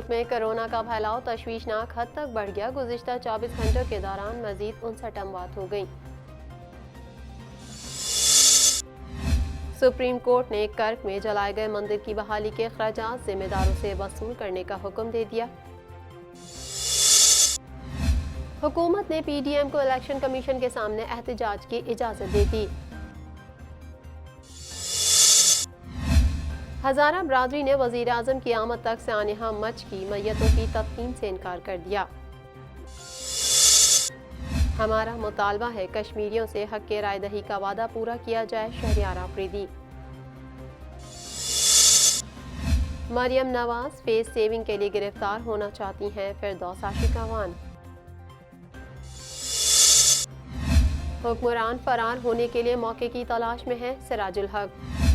मुल्क में कोरोना का फैलाव तशवीशनाक हद तक बढ़ गया। गुज़िश्ता 24 घंटों के दौरान मजीद 59 अमवात हो गई। सुप्रीम कोर्ट ने कर्क में जलाए गए मंदिर की बहाली के खर्चात जिम्मेदारों से वसूल करने का हुक्म दे दिया। हुकूमत ने पीडीएम को इलेक्शन कमीशन के सामने एहतजाज की इजाजत दे दी। हजारा बरादरी ने वजीर आजम की आमद तक सानिहा मच की मैयतों की तदफीन से इनकार कर दिया। हमारा मुतालबा है कश्मीरियों से हक के राय दही का वादा पूरा किया जाए। शहरियार आफरीदी। मरियम नवाज फेस सेविंग के लिए गिरफ्तार होना चाहती हैं फिरदौस आशिकावान। हुक्मरान फरार होने के लिए मौके की तलाश में है। सिराजुल हक।